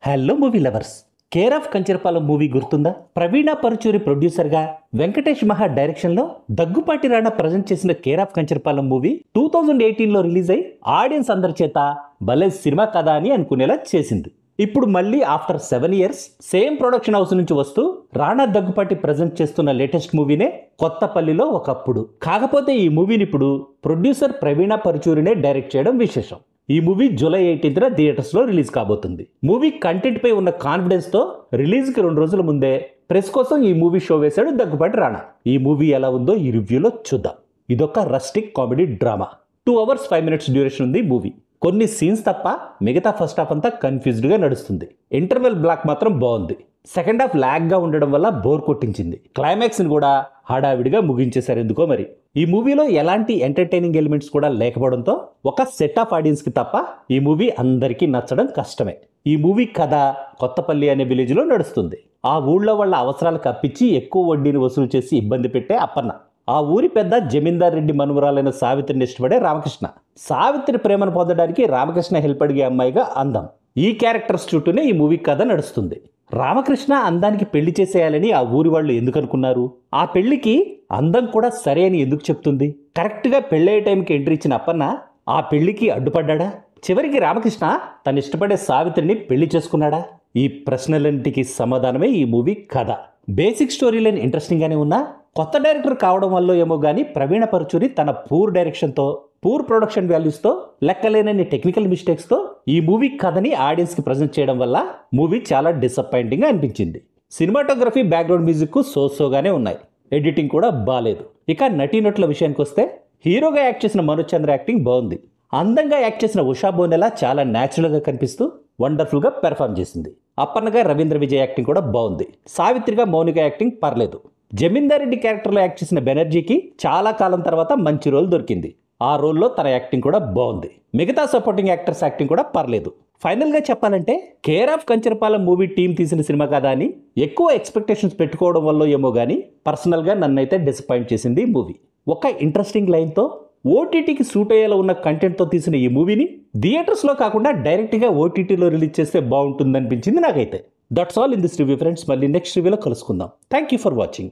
Hello movie lovers. Care of Kancharapalem movie గుర్తుందా? ప్రవీణ పరుచూరి ప్రొడ్యూసర్గా వెంకటేష్ మహా డైరెక్షన్లో దగ్గుపాటి రాణా ప్రజెంట్ చేసిన కేర్ ఆఫ్ కంచరపాలెం మూవీ 2018లో రిలీజ్ అయి ఆడియన్స్ అందరి చేత భలే సినిమా కదా అని అనుకునేలా చేసింది. ఇప్పుడు మళ్ళీ after 7 years same production house నుంచి వస్తూ రాణా దగ్గుపాటి ప్రజెంట్ చేస్తున్న లేటెస్ట్ మూవీనే కొత్తపల్లిలో ఒకప్పుడు. కాకపోతే ఈ మూవీని ఇప్పుడు ప్రొడ్యూసర్ ప్రవీణ పరుచూరినే డైరెక్ట్ చేయడం విశేషం. ఈ మూవీ July 18న థియేటర్స్లో రిలీజ్ కాబోతుంది. మూవీ కంటెంట్ పై ఉన్న కాన్ఫిడెన్స్తో రిలీజ్కి 2 రోజుల ముందే ప్రెస్ కోసం ఈ మూవీ షో వేశాడు దగ్గుపాటి రాణా. ఈ మూవీ ఎలా ఉందో ఈ రివ్యూలో చూద్దాం. ఇదొక rustic comedy drama. 2 hours 5 minutes duration ఉంది మూవీ. కొన్ని సీన్స్ తప్ప మిగతా ఫస్ట్ హాఫ్ అంతా కన్ఫ్యూజ్డ్గా నడుస్తుంది. ఇంటర్వెల్ బ్లాక్ మాత్రం బాగుంది. సెకండ్ హాఫ్ ల్యాగ్గా ఉండడం వల్ల బోర్ కొట్టించింది. క్లైమాక్స్ని కూడా హడావిడిగా ముగించేశారు ఎందుకో మరి. ఈ మూవీలో ఎలాంటి ఎంటర్టైనింగ్ ఎలిమెంట్స్ కూడా లేకపోవడంతో ఒక సెట్ ఆఫ్ ఆడియన్స్కి తప్ప ఈ మూవీ అందరికీ నచ్చడం కష్టమే. ఈ మూవీ కథ కొత్తపల్లి అనే విలేజ్లో నడుస్తుంది. ఆ ఊళ్ళో వాళ్ళ అవసరాలకు అప్పించి ఎక్కువ వడ్డీని వసూలు చేసి ఇబ్బంది పెట్టే అప్పన్న. ఆ ఊరి పెద్ద జమీందార్ రెడ్డి మనుమరాలైన సావిత్రిని ఇష్టపడే రామకృష్ణ. సావిత్రి ప్రేమను పొందడానికి రామకృష్ణ హెల్ప్ అడిగే అమ్మాయిగా అందం. ఈ క్యారెక్టర్స్ చుట్టూనే ఈ మూవీ కథ నడుస్తుంది. రామకృష్ణ అందానికి పెళ్లి చేసేయాలని ఆ ఊరి వాళ్ళు ఎందుకు అనుకున్నారు? ఆ పెళ్లికి అందం కూడా సరే అని ఎందుకు చెప్తుంది? కరెక్ట్గా పెళ్ళయ్యే టైంకి ఎంట్రీ ఇచ్చిన అప్పన్న ఆ పెళ్లికి అడ్డుపడ్డా? చివరికి రామకృష్ణ తను ఇష్టపడే సావిత్రిని పెళ్లి చేసుకున్నాడా? ఈ ప్రశ్నలన్నింటికి సమాధానమే ఈ మూవీ కథ. బేసిక్ స్టోరీ లైన్ ఇంట్రెస్టింగ్గానే ఉన్నా కొత్త డైరెక్టర్ కావడం వల్ల ఏమో కానీ ప్రవీణ పరుచూరి తన పూర్ డైరెక్షన్తో, పూర్ ప్రొడక్షన్ వాల్యూస్తో, లెక్కలేనన్ని టెక్నికల్ మిస్టేక్స్తో ఈ మూవీ కథని ఆడియన్స్కి ప్రజెంట్ చేయడం వల్ల మూవీ చాలా డిసప్పాయింటింగ్గా అనిపించింది. సినిమాటోగ్రఫీ, బ్యాక్గ్రౌండ్ మ్యూజిక్ సోగానే ఉన్నాయి. ఎడిటింగ్ కూడా బాలేదు. ఇక నటీనటుల విషయానికి వస్తే హీరోగా యాక్ట్ చేసిన మనోజ్ చంద్ర యాక్టింగ్ బాగుంది. అందంగా యాక్ట్ చేసిన ఉషా బోనెలా చాలా న్యాచురల్గా కనిపిస్తూ వండర్ఫుల్గా పెర్ఫామ్ చేసింది. అప్పన్నగా రవీంద్ర విజయ్ యాక్టింగ్ కూడా బాగుంది. సావిత్రిగా మౌనిక యాక్టింగ్ పర్లేదు. జమీందార్ రెడ్డి క్యారెక్టర్లో యాక్ట్ చేసిన బెనర్జీకి చాలా కాలం తర్వాత మంచి రోల్ దొరికింది. ఆ రోల్లో తన యాక్టింగ్ కూడా బాగుంది. మిగతా సపోర్టింగ్ యాక్టర్స్ యాక్టింగ్ కూడా పర్లేదు. ఫైనల్గా చెప్పాలంటే care of Kancharapalem movie team తీసిన సినిమా కదా అని ఎక్కువ ఎక్స్పెక్టేషన్స్ పెట్టుకోవడం వల్ల ఏమో కానీ పర్సనల్గా నన్నైతే డిసప్పాయింట్ చేసింది ఈ మూవీ. ఒక ఇంట్రెస్టింగ్ లైన్తో ఓటీటీకి సూట్ అయ్యేలా ఉన్న కంటెంట్తో తీసిన ఈ మూవీని థియేటర్స్లో కాకుండా డైరెక్ట్గా ఓటీటీలో రిలీజ్ చేస్తే బాగుంటుందనిపించింది నాకైతే. That's all in this review friends. మళ్ళీ నెక్స్ట్ రివ్యూలో కలుసుకుందాం. Thank you for watching.